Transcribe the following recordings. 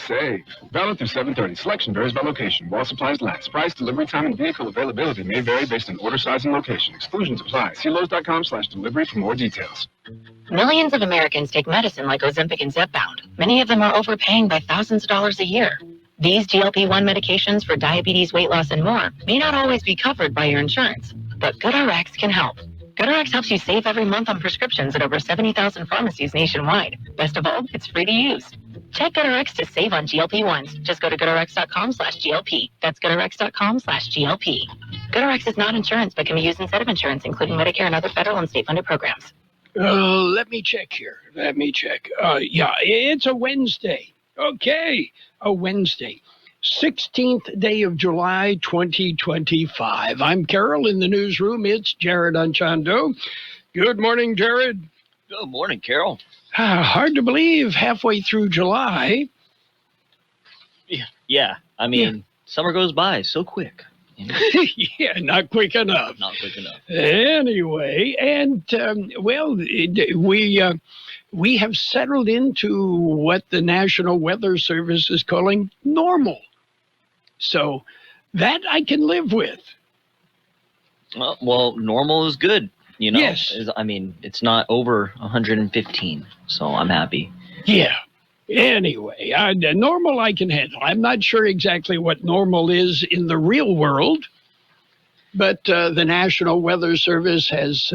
save. Valid through 7/30. Selection varies by location. While supplies last. Price, delivery time, and vehicle availability may vary based on order size and location. Exclusions apply. See Lowe's.com/delivery for more details. Millions of Americans take medicine like Ozempic and Zepbound. Many of them are overpaying by thousands of dollars a year. These GLP-1 medications for diabetes, weight loss, and more may not always be covered by your insurance, but GoodRx can help. GoodRx helps you save every month on prescriptions at over 70,000 pharmacies nationwide. Best of all, it's free to use. Check GoodRx to save on GLP-1s. Just go to GoodRx.com/GLP. That's GoodRx.com/GLP. GoodRx is not insurance, but can be used instead of insurance, including Medicare and other federal and state-funded programs. Let me check here. Yeah, it's a Wednesday. Okay, a Wednesday. 16th day of July, 2025. I'm Carroll in the newsroom. It's Jared Anchondo. Good morning, Jared. Good morning, Carroll. Hard to believe, halfway through July. Yeah. I mean, summer goes by so quick. Yeah, not quick enough. Not quick enough. Anyway, and, we have settled into what the National Weather Service is calling normal. So that I can live with. Well, normal is good, you know? Yes. I mean, it's not over 115, so I'm happy. Yeah. Anyway, normal I can handle. I'm not sure exactly what normal is in the real world, but the National Weather Service has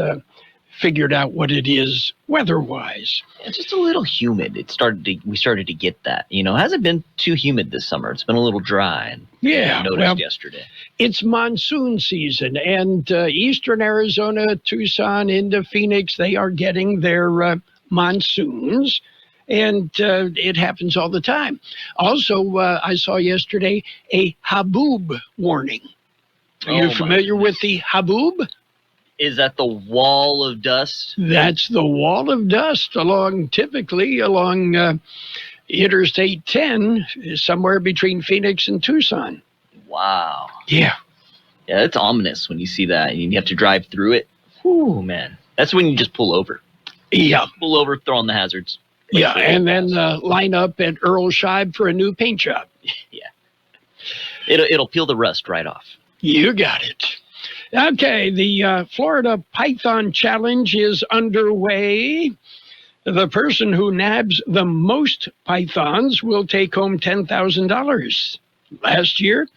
figured out what it is weather-wise. It's just a little humid. We started to get that. You know, it hasn't been too humid this summer. It's been a little dry. And I noticed yesterday. It's monsoon season, and eastern Arizona, Tucson, into Phoenix, they are getting their monsoons, and it happens all the time. Also, I saw yesterday a haboob warning. Are you familiar with the haboob? Is that the wall of dust? That's the wall of dust typically along Interstate 10, somewhere between Phoenix and Tucson. Wow. Yeah. Yeah, it's ominous when you see that and you have to drive through it. Whew, man. That's when you just pull over. Yeah. Pull over, throw on the hazards. And then line up at Earl Scheib for a new paint job. Yeah. It'll peel the rust right off. You got it. Okay, the Florida Python Challenge is underway. The person who nabs the most pythons will take home $10,000. Last year,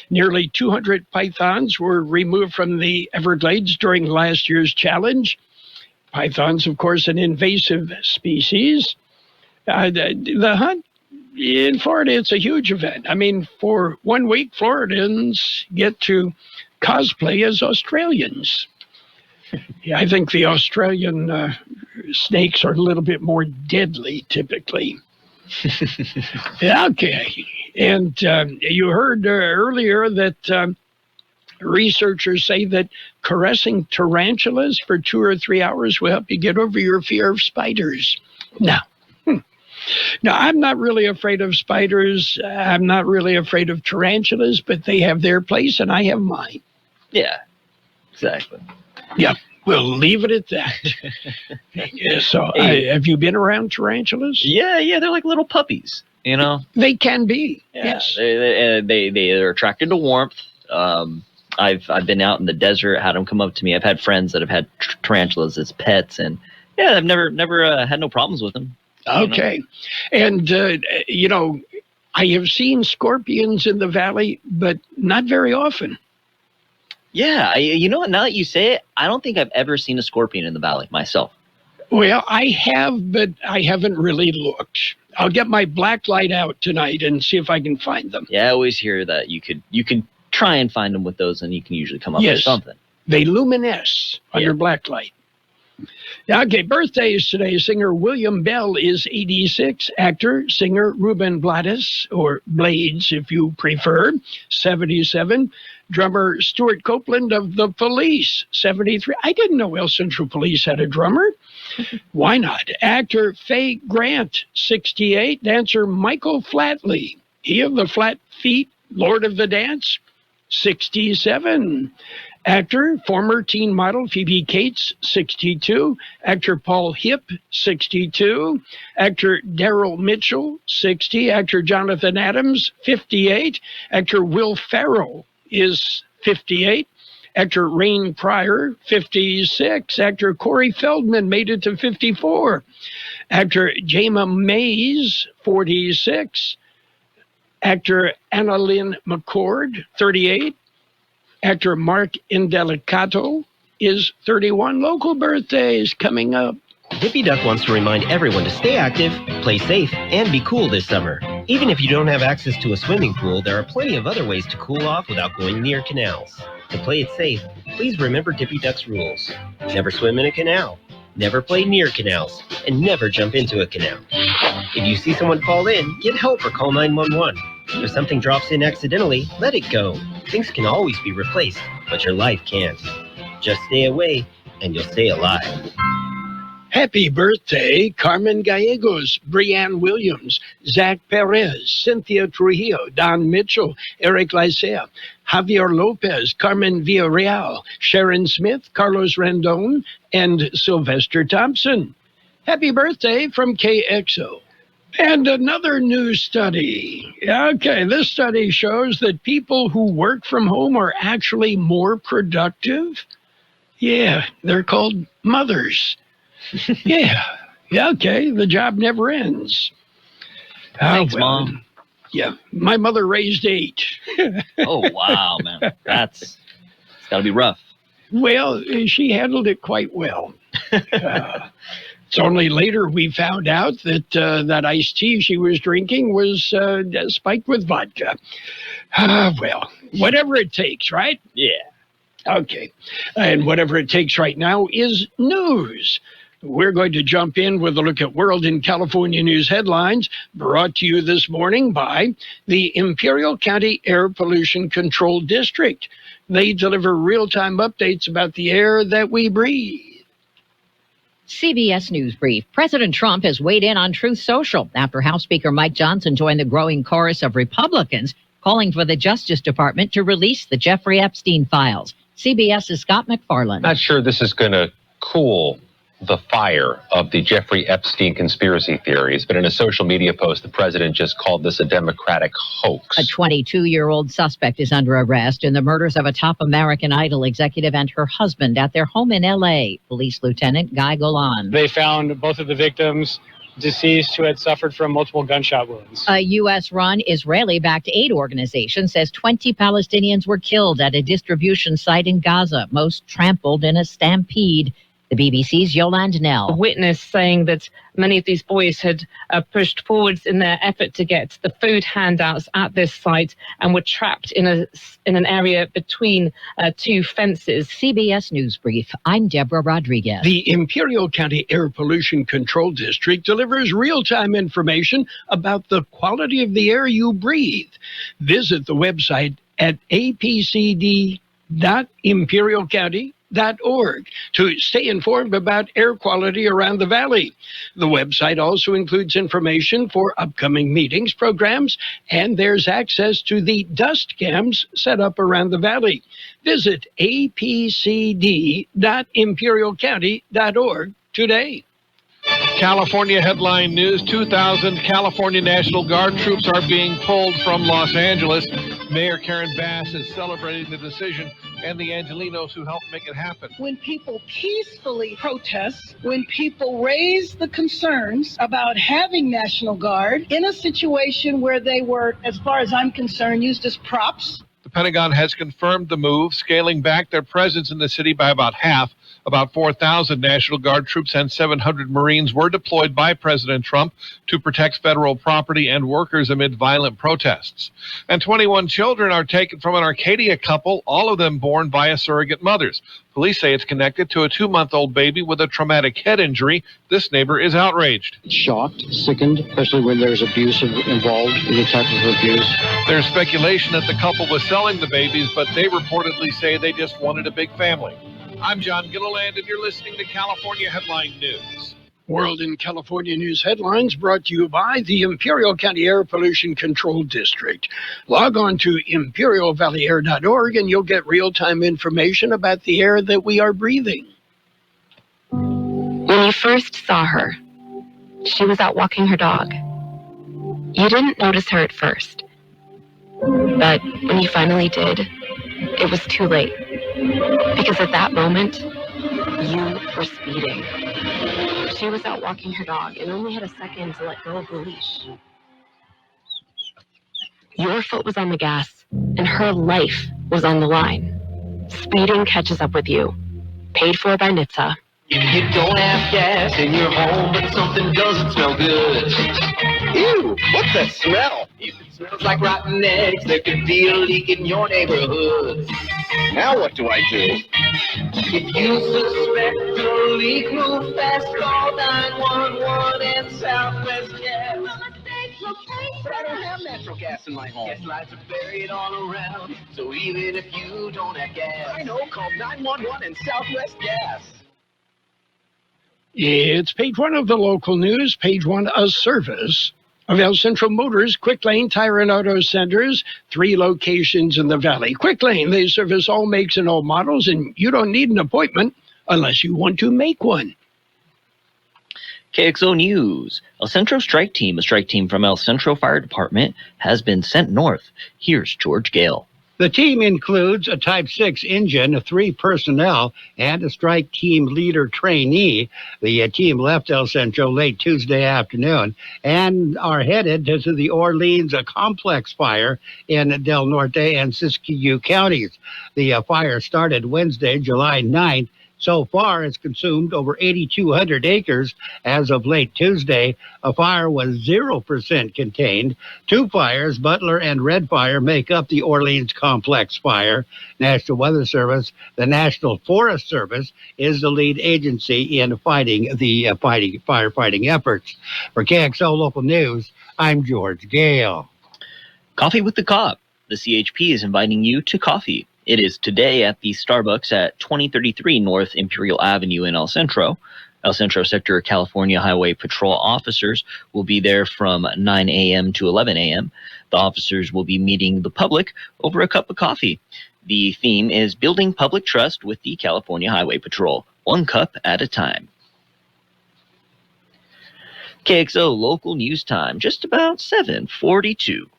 nearly 200 pythons were removed from the Everglades during last year's challenge. Pythons, of course, an invasive species. The hunt in Florida, it's a huge event. I mean, for 1 week, Floridans get to cosplay as Australians. Yeah, I think the Australian snakes are a little bit more deadly, typically. Okay. And you heard earlier that researchers say that caressing tarantulas for 2 or 3 hours will help you get over your fear of spiders. Now, I'm not really afraid of spiders. I'm not really afraid of tarantulas, but they have their place and I have mine. Yeah, exactly. Yeah, we'll leave it at that. So, have you been around tarantulas? Yeah, they're like little puppies, you know? They can be, yeah, yes. They're attracted to warmth. I've been out in the desert, had them come up to me. I've had friends that have had tarantulas as pets, and yeah, I've never had no problems with them. Okay. And, I have seen scorpions in the valley, but not very often. Yeah, you know what? Now that you say it, I don't think I've ever seen a scorpion in the valley myself. Well, I have, but I haven't really looked. I'll get my black light out tonight and see if I can find them. Yeah, I always hear that you could try and find them with those, and you can usually come up with something. They luminesce under black light. Okay, birthdays today. Singer William Bell is 86. Actor, singer Ruben Blades, or Blades if you prefer, 77. Drummer Stuart Copeland of The Police, 73. I didn't know El Centro Police had a drummer. Why not? Actor Faye Grant, 68. Dancer Michael Flatley, he of the Flat Feet, Lord of the Dance, 67. Actor, former teen model Phoebe Cates, 62. Actor Paul Hipp, 62. Actor Daryl Mitchell, 60. Actor Jonathan Adams, 58. Actor Will Ferrell is 58. Actor Rain Pryor, 56. Actor Corey Feldman made it to 54. Actor Jayma Mays, 46. Actor Annalyn McCord, 38. Actor Mark Indelicato is 31. Local birthdays coming up. Hippie Duck wants to remind everyone to stay active, play safe, and be cool this summer. Even if you don't have access to a swimming pool, there are plenty of other ways to cool off without going near canals. To play it safe, please remember Hippie Duck's rules. Never swim in a canal, never play near canals, and never jump into a canal. If you see someone fall in, get help or call 911. If something drops in accidentally, let it go. Things can always be replaced, but your life can't. Just stay away, and you'll stay alive. Happy birthday, Carmen Gallegos, Brianne Williams, Zach Perez, Cynthia Trujillo, Don Mitchell, Eric Lycea, Javier Lopez, Carmen Villarreal, Sharon Smith, Carlos Rendon, and Sylvester Thompson. Happy birthday from KXO. And another new study. Okay, this study shows that people who work from home are actually more productive. Yeah, they're called mothers. Yeah, okay, the job never ends. Thanks, Mom. Yeah, my mother raised 8. Oh, wow, man. It's got to be rough. Well, she handled it quite well. It's only later we found out that that iced tea she was drinking was spiked with vodka. Well, whatever it takes, right? Yeah. Okay. And whatever it takes right now is news. We're going to jump in with a look at World in California news headlines, brought to you this morning by the Imperial County Air Pollution Control District. They deliver real-time updates about the air that we breathe. CBS News Brief. President Trump has weighed in on Truth Social after House Speaker Mike Johnson joined the growing chorus of Republicans calling for the Justice Department to release the Jeffrey Epstein files. CBS's Scott McFarland. Not sure this is going to cool the fire of the Jeffrey Epstein conspiracy theories, but in a social media post, the president just called this a Democratic hoax. A 22-year-old suspect is under arrest in the murders of a top American Idol executive and her husband at their home in L.A. Police Lieutenant Guy Golan. They found both of the victims deceased who had suffered from multiple gunshot wounds. A U.S.-run Israeli-backed aid organization says 20 Palestinians were killed at a distribution site in Gaza, most trampled in a stampede. The BBC's Yolande Nell. A witness saying that many of these boys had pushed forwards in their effort to get the food handouts at this site and were trapped in an area between 2 fences. CBS News Brief. I'm Deborah Rodriguez. The Imperial County Air Pollution Control District delivers real-time information about the quality of the air you breathe. Visit the website at apcd.imperialcounty.org to stay informed about air quality around the valley. The website also includes information for upcoming meetings, programs, and there's access to the dust cams set up around the valley. Visit apcd.imperialcounty.org today. California headline news: 2,000 California National Guard troops are being pulled from Los Angeles. Mayor Karen Bass is celebrating the decision and the Angelinos who helped make it happen. When people peacefully protest, when people raise the concerns about having National Guard in a situation where they were, as far as I'm concerned, used as props. The Pentagon has confirmed the move, scaling back their presence in the city by about half. About 4,000 National Guard troops and 700 Marines were deployed by President Trump to protect federal property and workers amid violent protests. And 21 children are taken from an Arcadia couple, all of them born via surrogate mothers. Police say it's connected to a 2-month-old baby with a traumatic head injury. This neighbor is outraged. Shocked, sickened, especially when there's abuse involved, any type of abuse. There's speculation that the couple was selling the babies, but they reportedly say they just wanted a big family. I'm John Gilliland, and you're listening to California Headline News. World in California News headlines brought to you by the Imperial County Air Pollution Control District. Log on to imperialvalleyair.org and you'll get real-time information about the air that we are breathing. When you first saw her, she was out walking her dog. You didn't notice her at first. But when you finally did, it was too late. Because at that moment, you were speeding. She was out walking her dog and only had a second to let go of the leash. Your foot was on the gas, and her life was on the line. Speeding catches up with you. Paid for by NHTSA. If you don't have gas in your home, but something doesn't smell good. Ew, what's that smell? If it smells like rotten eggs, there could be a leak in your neighborhood. Now what do I do? If you suspect a leak, move fast, call 911 and Southwest Gas. But I don't have natural gas in my home. Gas lines are buried all around, so even if you don't have gas, I know, call 911 and Southwest Gas. It's page one of the local news, page one, a service of El Centro Motors, Quick Lane Tire and Auto Centers, 3 locations in the valley. Quick Lane, they service all makes and all models, and you don't need an appointment unless you want to make one. KXO News. El Centro strike team, a strike team from El Centro Fire Department, has been sent north. Here's George Gale. The team includes a Type 6 engine, 3 personnel, and a strike team leader trainee. The team left El Centro late Tuesday afternoon and are headed to the Orleans complex fire in Del Norte and Siskiyou counties. The fire started Wednesday, July 9th. So far, it's consumed over 8,200 acres as of late Tuesday. A fire was 0% contained. 2 fires, Butler and Red Fire, make up the Orleans Complex fire. National Weather Service, the National Forest Service, is the lead agency in fighting the firefighting efforts. For KXO Local News, I'm George Gale. Coffee with the Cop. The CHP is inviting you to coffee. It is today at the Starbucks at 2033 North Imperial Avenue in El Centro. El Centro Sector California Highway Patrol officers will be there from 9 a.m. to 11 a.m. The officers will be meeting the public over a cup of coffee. The theme is Building Public Trust with the California Highway Patrol, 1 cup at a time. KXO Local News Time, just about 7:42.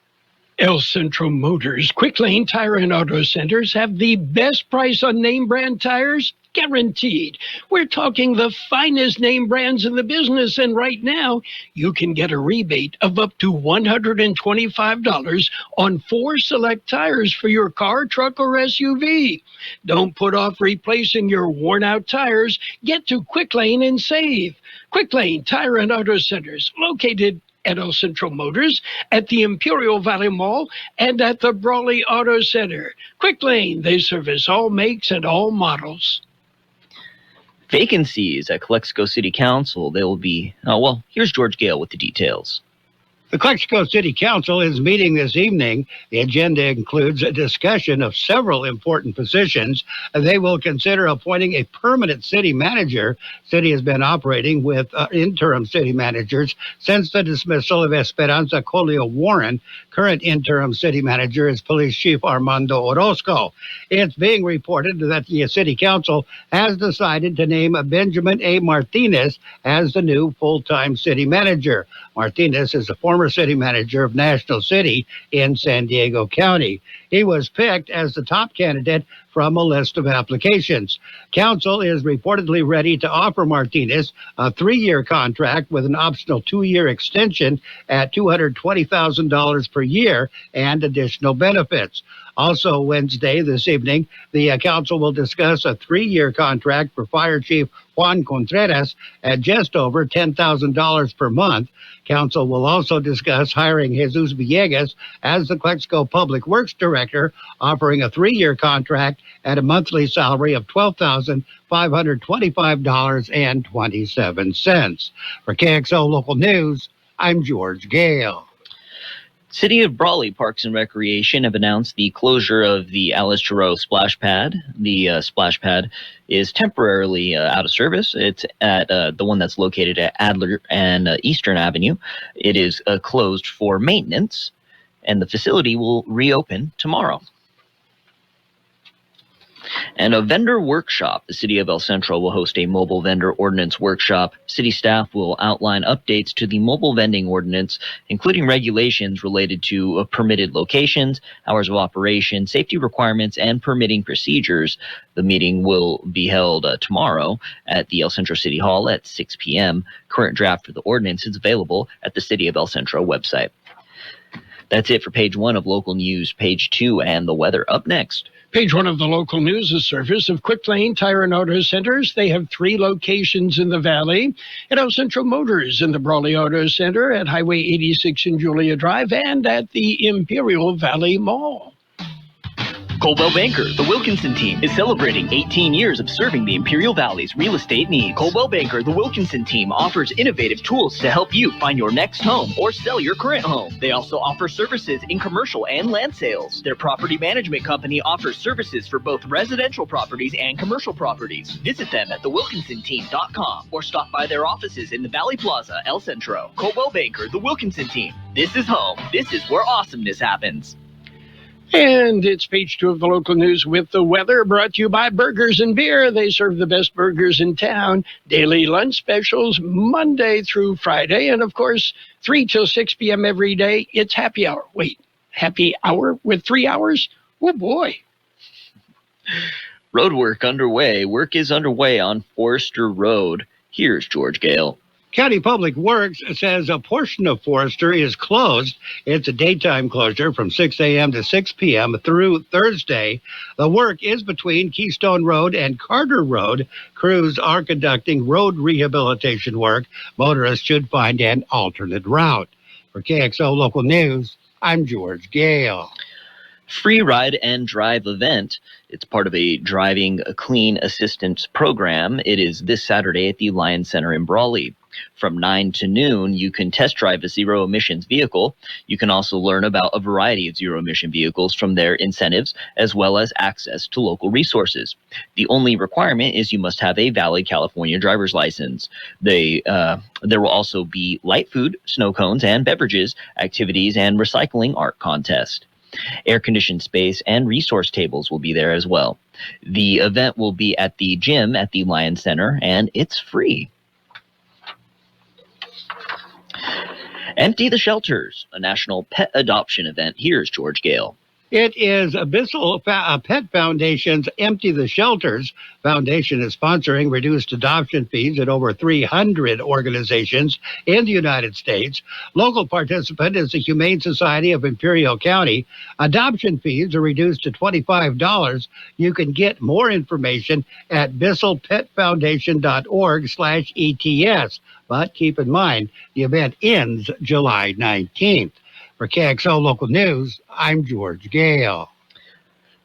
El Centro Motors, Quick Lane Tire and Auto Centers have the best price on name brand tires, guaranteed. We're talking the finest name brands in the business, and right now you can get a rebate of up to $125 on 4 select tires for your car, truck, or SUV. Don't put off replacing your worn-out tires. Get to Quick Lane and save. Quick Lane Tire and Auto Centers, located at El Centro Motors, at the Imperial Valley Mall, and at the Brawley Auto Center. Quick Lane, they service all makes and all models. Vacancies at Calexico City Council. They will be, here's George Gale with the details. The Calexico City Council is meeting this evening. The agenda includes a discussion of several important positions. They will consider appointing a permanent city manager. City has been operating with interim city managers since the dismissal of Esperanza Colio Warren. Current interim city manager is Police Chief Armando Orozco. It's being reported that the City Council has decided to name Benjamin A. Martinez as the new full-time city manager. Martinez is a former city manager of National City in San Diego County. He was picked as the top candidate from a list of applications. Council is reportedly ready to offer Martinez a 3-year contract with an optional 2-year extension at $220,000 per year and additional benefits. Also Wednesday this evening, the council will discuss a 3-year contract for Fire Chief Juan Contreras at just over $10,000 per month. Council will also discuss hiring Jesus Villegas as the Calexico Public Works Director, offering a 3-year contract at a monthly salary of $12,525.27. For KXO Local News, I'm George Gale. City of Brawley Parks and Recreation have announced the closure of the Alice Giroux splash pad. The splash pad is temporarily out of service. It's at the one that's located at Adler and Eastern Avenue. It is closed for maintenance, and the facility will reopen tomorrow. And a vendor workshop. The City of El Centro will host a mobile vendor ordinance workshop. City staff will outline updates to the mobile vending ordinance, including regulations related to permitted locations, hours of operation, safety requirements, and permitting procedures. The meeting will be held tomorrow at the El Centro City Hall at 6 p.m. Current draft for the ordinance is available at the City of El Centro website. That's it for page 1 of local news. Page 2 and the weather up next. Page 1 of the local news is service of Quick Lane Tire and Auto Centers. They have 3 locations in the valley. At El Centro Motors in the Brawley Auto Center, at Highway 86 in Julia Drive, and at the Imperial Valley Mall. Coldwell Banker, the Wilkinson team, is celebrating 18 years of serving the Imperial Valley's real estate needs. Coldwell Banker, the Wilkinson team, offers innovative tools to help you find your next home or sell your current home. They also offer services in commercial and land sales. Their property management company offers services for both residential properties and commercial properties. Visit them at thewilkinsonteam.com or stop by their offices in the Valley Plaza, El Centro. Coldwell Banker, the Wilkinson team. This is home. This is where awesomeness happens. And it's page 2 of the local news with the weather, brought to you by Burgers and Beer. They serve the best burgers in town. Daily lunch specials Monday through Friday. And, of course, 3 till 6 p.m. every day. It's happy hour. Wait, happy hour with 3 hours? Oh, boy. Road work underway. Work is underway on Forester Road. Here's George Gale. County Public Works says a portion of Forester is closed. It's a daytime closure from 6 a.m. to 6 p.m. through Thursday. The work is between Keystone Road and Carter Road. Crews are conducting road rehabilitation work. Motorists should find an alternate route. For KXO Local News, I'm George Gale. Free Ride and Drive event. It's part of a Driving Clean Assistance program. It is this Saturday at the Lion Center in Brawley. From 9 to noon, you can test drive a zero-emissions vehicle. You can also learn about a variety of zero-emission vehicles from their incentives, as well as access to local resources. The only requirement is you must have a valid California driver's license. There will also be light food, snow cones, and beverages, activities, and recycling art contest. Air-conditioned space and resource tables will be there as well. The event will be at the gym at the Lion Center, and it's free. Empty the Shelters, a national pet adoption event. Here's George Gale. It is Abyssal Pet Foundation's Empty the Shelters. Foundation is sponsoring reduced adoption fees at over 300 organizations in the United States. Local participant is the Humane Society of Imperial County. Adoption fees are reduced to $25. You can get more information at bissalpetfoundation.org/ETS. But keep in mind, the event ends July 19th. For KXO Local News, I'm George Gale.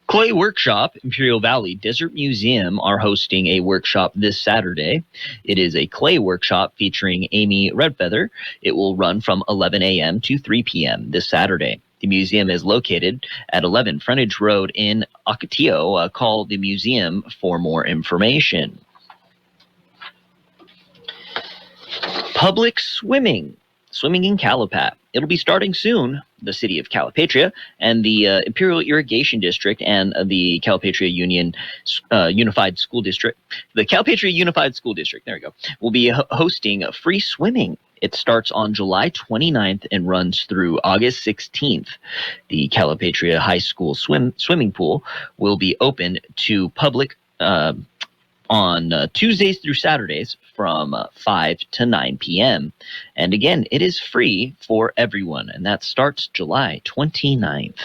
Clay Workshop, Imperial Valley Desert Museum are hosting a workshop this Saturday. It is a clay workshop featuring Amy Redfeather. It will run from 11 a.m. to 3 p.m. this Saturday. The museum is located at 11 Frontage Road in Ocotillo. Call the museum for more information. Public swimming in Calipat. It'll be starting soon. The city of Calipatria and the Imperial Irrigation District and the Calipatria Unified School District, the Calipatria Unified School District, there we go, will be hosting free swimming. It starts on July 29th and runs through August 16th. The Calipatria High School swimming pool will be open to public on Tuesdays through Saturdays from 5 to 9 p.m. And again, it is free for everyone, and that starts July 29th.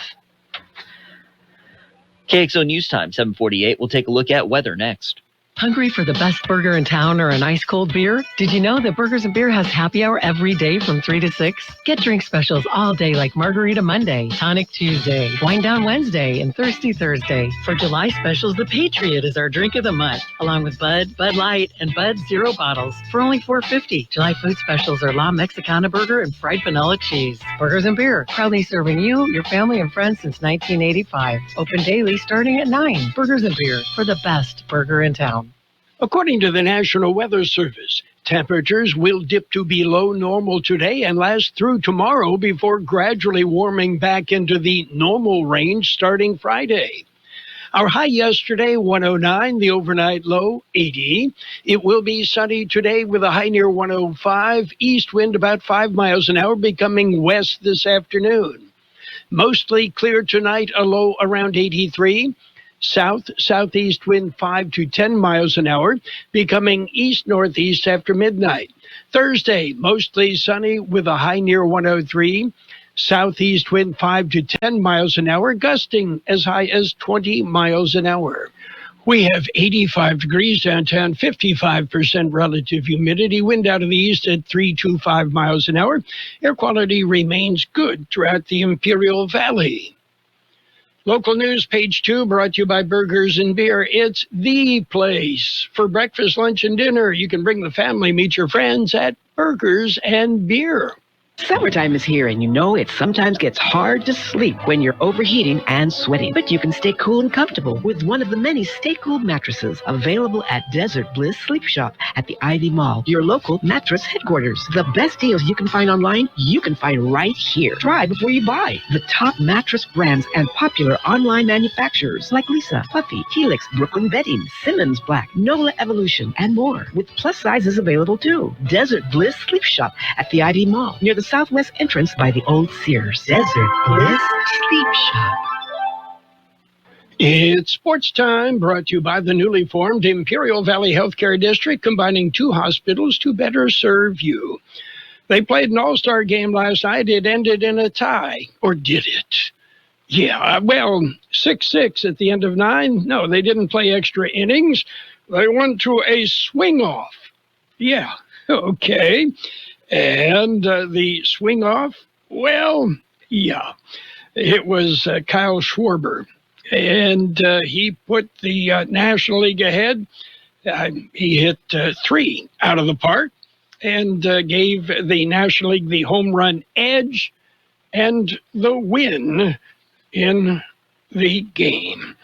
KXO News Time, 7:48. We'll take a look at weather next. Hungry for the best burger in town or an ice-cold beer? Did you know that Burgers & Beer has happy hour every day from 3 to 6? Get drink specials all day like Margarita Monday, Tonic Tuesday, Wine Down Wednesday, and Thirsty Thursday. For July specials, the Patriot is our drink of the month, along with Bud, Bud Light, and Bud Zero bottles for only $4.50. July food specials are La Mexicana Burger and fried vanilla cheese. Burgers & Beer, proudly serving you, your family, and friends since 1985. Open daily starting at 9. Burgers & Beer, for the best burger in town. According to the National Weather Service, temperatures will dip to below normal today and last through tomorrow before gradually warming back into the normal range starting Friday. Our high yesterday, 109, the overnight low, 80. It will be sunny today with a high near 105, east wind about 5 miles an hour, becoming west this afternoon. Mostly clear tonight, a low around 83. South-southeast wind 5 to 10 miles an hour, becoming east-northeast after midnight. Thursday, mostly sunny with a high near 103. Southeast wind 5 to 10 miles an hour, gusting as high as 20 miles an hour. We have 85 degrees downtown, 55% relative humidity, wind out of the east at 325 miles an hour. Air quality remains good throughout the Imperial Valley. Local news, page 2, brought to you by Burgers & Beer. It's the place for breakfast, lunch, and dinner. You can bring the family, meet your friends at Burgers & Beer. Summertime is here, and you know it sometimes gets hard to sleep when you're overheating and sweating. But you can stay cool and comfortable with one of the many stay-cool mattresses available at Desert Bliss Sleep Shop at the Ivy Mall, your local mattress headquarters. The best deals you can find online, you can find right here. Try before you buy. The top mattress brands and popular online manufacturers like Lisa, Puffy, Helix, Brooklyn Bedding, Simmons Black, Nola Evolution, and more, with plus sizes available too. Desert Bliss Sleep Shop at the Ivy Mall, near the southwest entrance by the old Sears. Desert Bliss Sleep Shop. It's sports time, brought to you by the newly formed Imperial Valley Healthcare District, combining 2 hospitals to better serve you. They played an all-star game last night. It ended in a tie. Or did it? Yeah, well, 6-6 at the end of 9. No, they didn't play extra innings. They went to a swing-off. Yeah, okay. And the swing-off, well, yeah, it was Kyle Schwarber. And he put the National League ahead. He hit 3 out of the park and gave the National League the home run edge and the win in the game.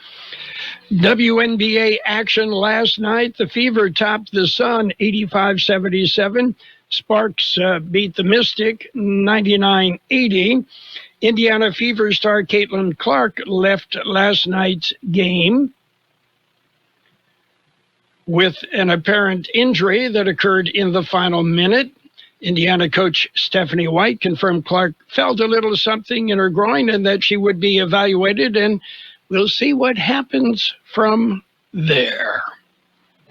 WNBA action last night. The Fever topped the Sun 85-77. Sparks beat the Mystic 99-80. Indiana Fever star Caitlin Clark left last night's game with an apparent injury that occurred in the final minute. Indiana coach Stephanie White confirmed Clark felt a little something in her groin and that she would be evaluated, and we'll see what happens from there.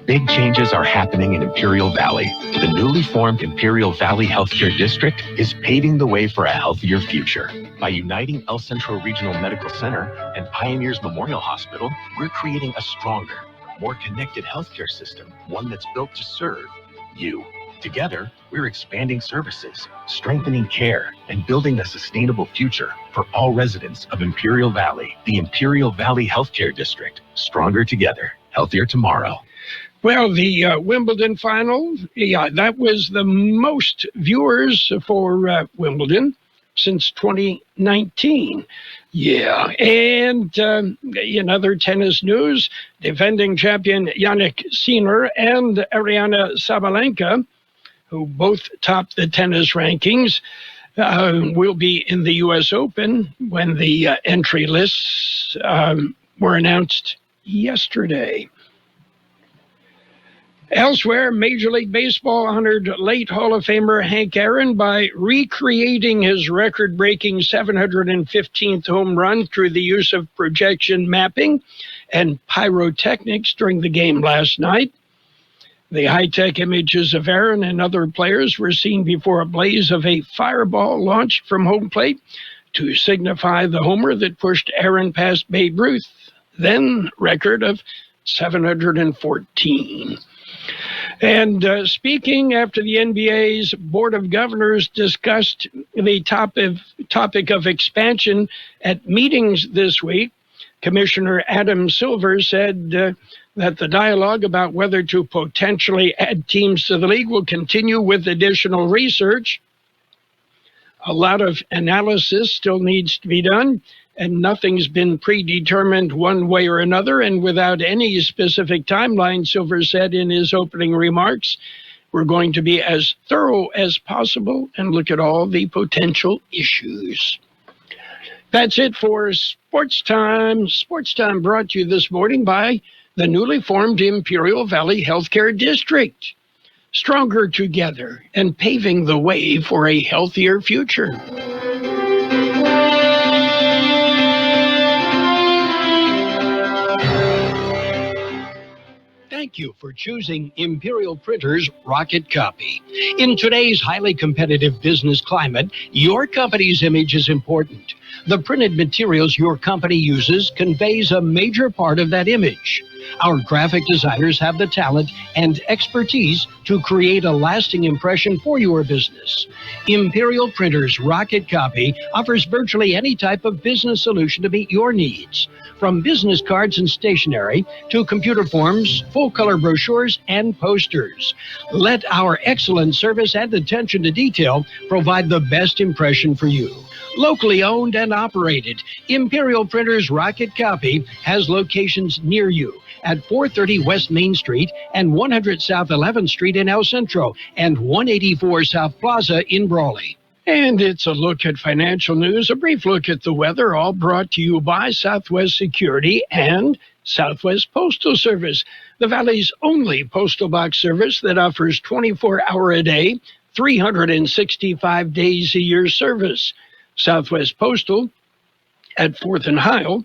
Big changes are happening in Imperial Valley. The newly formed Imperial Valley Healthcare District is paving the way for a healthier future. By uniting El Centro Regional Medical Center and Pioneers Memorial Hospital, we're creating a stronger, more connected healthcare system, one that's built to serve you. Together, we're expanding services, strengthening care, and building a sustainable future for all residents of Imperial Valley. The Imperial Valley Healthcare District, stronger together, healthier tomorrow. Well, the Wimbledon final, yeah, that was the most viewers for Wimbledon since 2019. Yeah, and in other tennis news, defending champion Jannik Sinner and Ariana Sabalenka, who both topped the tennis rankings, will be in the U.S. Open when the entry lists were announced yesterday. Elsewhere, Major League Baseball honored late Hall of Famer Hank Aaron by recreating his record-breaking 715th home run through the use of projection mapping and pyrotechnics during the game last night. The high-tech images of Aaron and other players were seen before a blaze of a fireball launched from home plate to signify the homer that pushed Aaron past Babe Ruth, then record of 714. And speaking after the NBA's Board of Governors discussed the topic of expansion at meetings this week, Commissioner Adam Silver said that the dialogue about whether to potentially add teams to the league will continue with additional research. A lot of analysis still needs to be done, and nothing's been predetermined one way or another. And without any specific timeline, Silver said in his opening remarks, we're going to be as thorough as possible and look at all the potential issues. That's it for Sports Time. Sports Time brought to you this morning by the newly formed Imperial Valley Healthcare District. Stronger together and paving the way for a healthier future. Thank you for choosing Imperial Printers Rocket Copy. In today's highly competitive business climate, your company's image is important. The printed materials your company uses conveys a major part of that image. Our graphic designers have the talent and expertise to create a lasting impression for your business. Imperial Printers Rocket Copy offers virtually any type of business solution to meet your needs, from business cards and stationery to computer forms, full-color brochures, and posters. Let our excellent service and attention to detail provide the best impression for you. Locally owned and operated, Imperial Printers Rocket Copy has locations near you at 430 West Main Street and 100 South 11th Street in El Centro and 184 South Plaza in Brawley. And it's a look at financial news, a brief look at the weather, all brought to you by Southwest Security and Southwest Postal Service, the Valley's only postal box service that offers 24-hour-a-day, 365 days a year service. Southwest Postal at 4th and Heil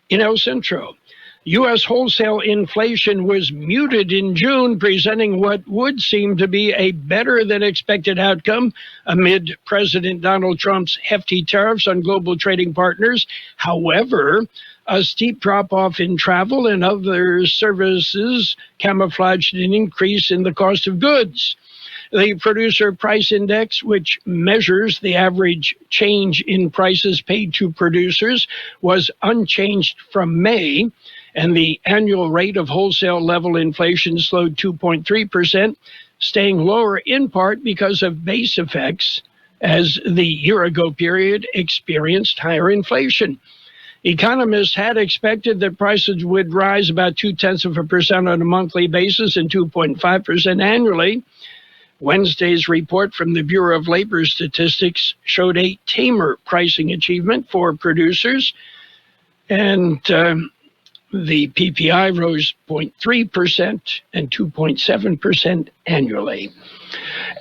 in El Centro. U.S. wholesale inflation was muted in June, presenting what would seem to be a better-than-expected outcome amid President Donald Trump's hefty tariffs on global trading partners. However, a steep drop-off in travel and other services camouflaged an increase in the cost of goods. The Producer Price Index, which measures the average change in prices paid to producers, was unchanged from May, and the annual rate of wholesale level inflation slowed 2.3%, staying lower in part because of base effects as the year-ago period experienced higher inflation. Economists had expected that prices would rise about 0.2% on a monthly basis and 2.5% annually. Wednesday's report from the Bureau of Labor Statistics showed a tamer pricing achievement for producers, and the PPI rose 0.3% and 2.7% annually.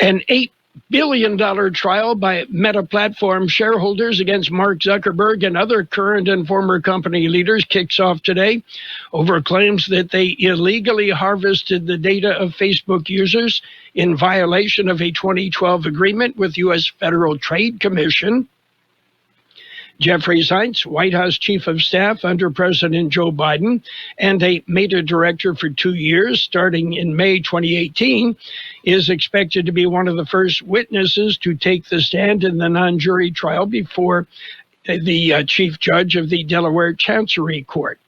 An $8 billion trial by Meta Platform shareholders against Mark Zuckerberg and other current and former company leaders kicks off today over claims that they illegally harvested the data of Facebook users in violation of a 2012 agreement with U.S. Federal Trade Commission. Jeffrey Zients, White House Chief of Staff under President Joe Biden and a Meta director for 2 years, starting in May 2018, is expected to be one of the first witnesses to take the stand in the non-jury trial before the chief judge of the Delaware Chancery Court.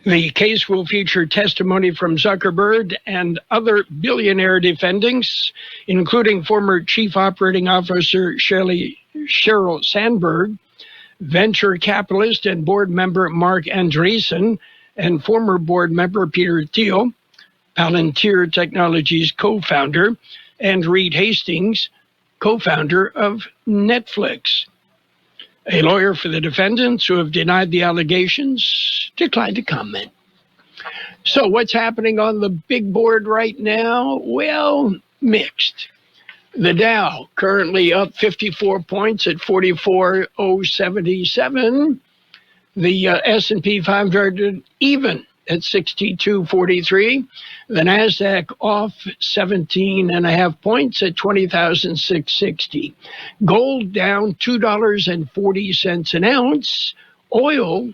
The case will feature testimony from Zuckerberg and other billionaire defendants, including former Chief Operating Officer Sheryl Sandberg, venture capitalist and board member Mark Andreessen, and former board member Peter Thiel, Palantir Technologies co-founder, and Reed Hastings, co-founder of Netflix. A lawyer for the defendants who have denied the allegations declined to comment. So what's happening on the big board right now? Well, mixed. The Dow currently up 54 points at 44,077. The S&P 500 even at 62.43. The NASDAQ off 17.5 points at 20,660. Gold down $2.40 an ounce. Oil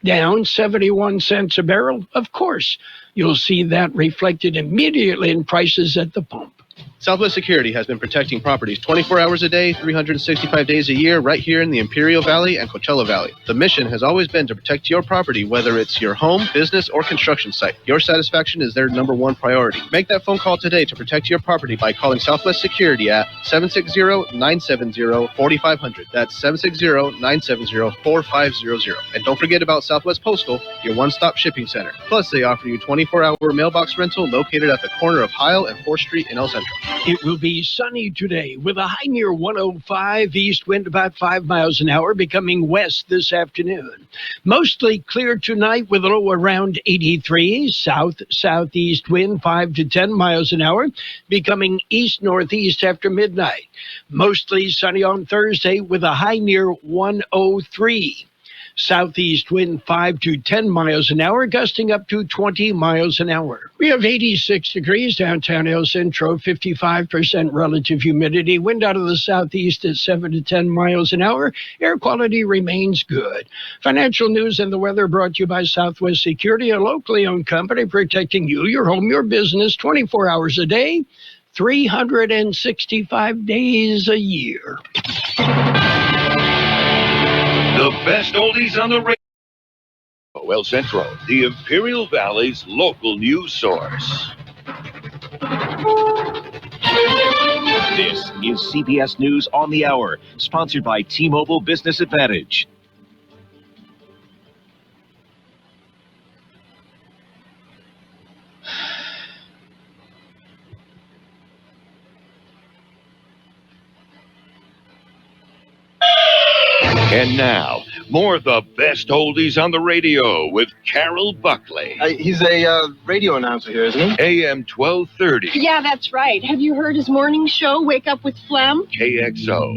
down 71 cents a barrel. Of course, you'll see that reflected immediately in prices at the pump. Southwest Security has been protecting properties 24 hours a day, 365 days a year, right here in the Imperial Valley and Coachella Valley. The mission has always been to protect your property, whether it's your home, business, or construction site. Your satisfaction is their number 1 priority. Make that phone call today to protect your property by calling Southwest Security at 760-970-4500. That's 760-970-4500. And don't forget about Southwest Postal, your one-stop shipping center. Plus, they offer you 24-hour mailbox rental located at the corner of Heil and 4th Street in El Centro. It will be sunny today with a high near 105, east wind about 5 miles an hour, becoming west this afternoon. Mostly clear tonight with a low around 83, south-southeast wind 5 to 10 miles an hour, becoming east-northeast after midnight. Mostly sunny on Thursday with a high near 103. Southeast wind 5 to 10 miles an hour, gusting up to 20 miles an hour. We have 86 degrees downtown El Centro, 55% relative humidity, wind out of the southeast at 7 to 10 miles an hour. Air quality remains good. Financial news and the weather brought to you by Southwest Security, a locally owned company protecting you, your home, your business, 24 hours a day, 365 days a year. The best oldies on the radio. El Centro, the Imperial Valley's local news source. This is CBS News on the Hour, sponsored by T-Mobile Business Advantage. And now, more of the best oldies on the radio with Carroll Buckley. He's a radio announcer here, isn't he? AM 1230. Yeah, that's right. Have you heard his morning show, Wake Up with Phlegm? KXO.